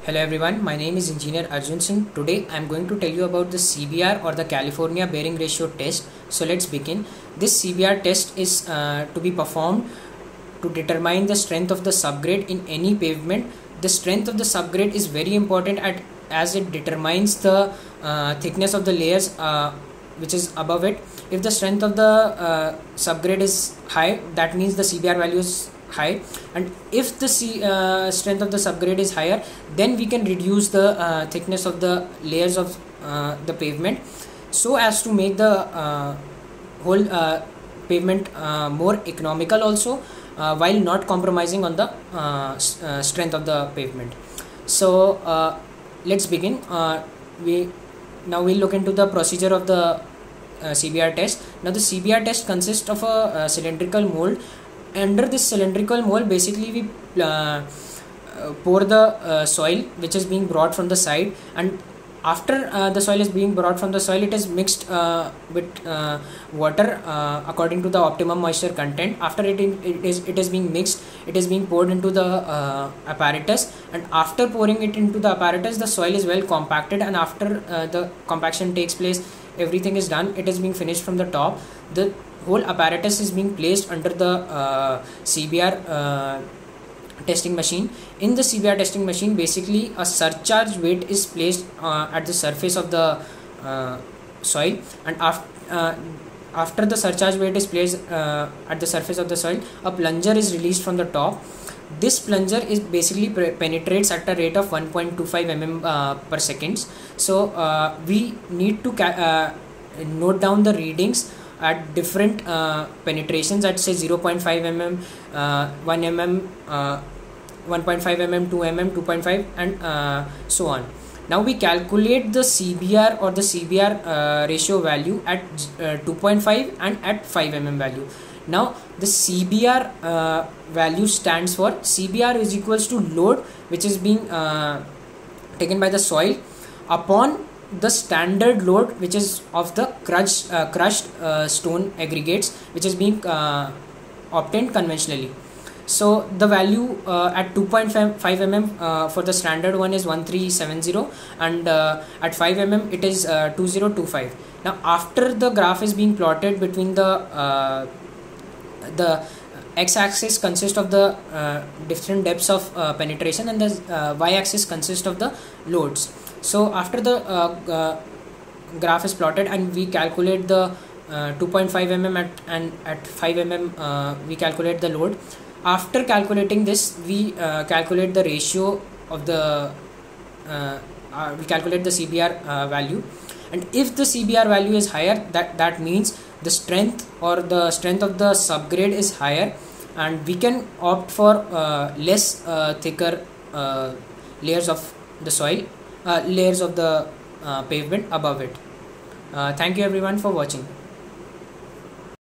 Hello everyone, my name is Engineer Arjun Singh. Today I am going to tell you about the CBR or the California Bearing Ratio test. So let's begin. This CBR test is to be performed to determine the strength of the subgrade in any pavement. The strength of the subgrade is very important as it determines the thickness of the layers which is above it. If the strength of the subgrade is high, that means the CBR value is high, and if the strength of the subgrade is higher, then we can reduce the thickness of the layers of the pavement so as to make the whole pavement more economical also, while not compromising on the strength of the pavement. So let's begin. We'll look into the procedure of the CBR test. Now the CBR test consists of a cylindrical mold. Under this cylindrical mold, basically we pour the soil which is being brought from the side, and after the soil is being brought from the soil, it is mixed with water according to the optimum moisture content. After it is being mixed, it is being poured into the apparatus, and after pouring it into the apparatus, the soil is well compacted, and after the compaction takes place, everything is done, it is being finished from the top. The whole apparatus is being placed under the CBR testing machine. In the CBR testing machine, basically a surcharge weight is placed at the surface of the soil, and after the surcharge weight is placed at the surface of the soil, a plunger is released from the top. This plunger is basically penetrates at a rate of 1.25 mm per second. So we need to note down the readings at different penetrations, at say 0.5 mm, 1 mm, 1.5 mm, 2 mm, 2.5, and so on. Now we calculate the CBR or the CBR ratio value at 2.5 and at 5 mm value. Now the CBR value stands for CBR is equals to load which is being taken by the soil upon the standard load which is of the crushed stone aggregates which is being obtained conventionally. So the value at 2.5 mm for the standard one is 1370, and at 5 mm it is 2025. Now after the graph is being plotted between the x-axis consists of the different depths of penetration, and the y-axis consists of the loads. So after the graph is plotted and we calculate the 2.5 mm and at 5 mm we calculate the load. After calculating this, we calculate the ratio of the we calculate the CBR value, and if the CBR value is higher, that means the strength or the strength of the subgrade is higher, and we can opt for less thicker layers of the soil, layers of the pavement above it. Thank you everyone for watching.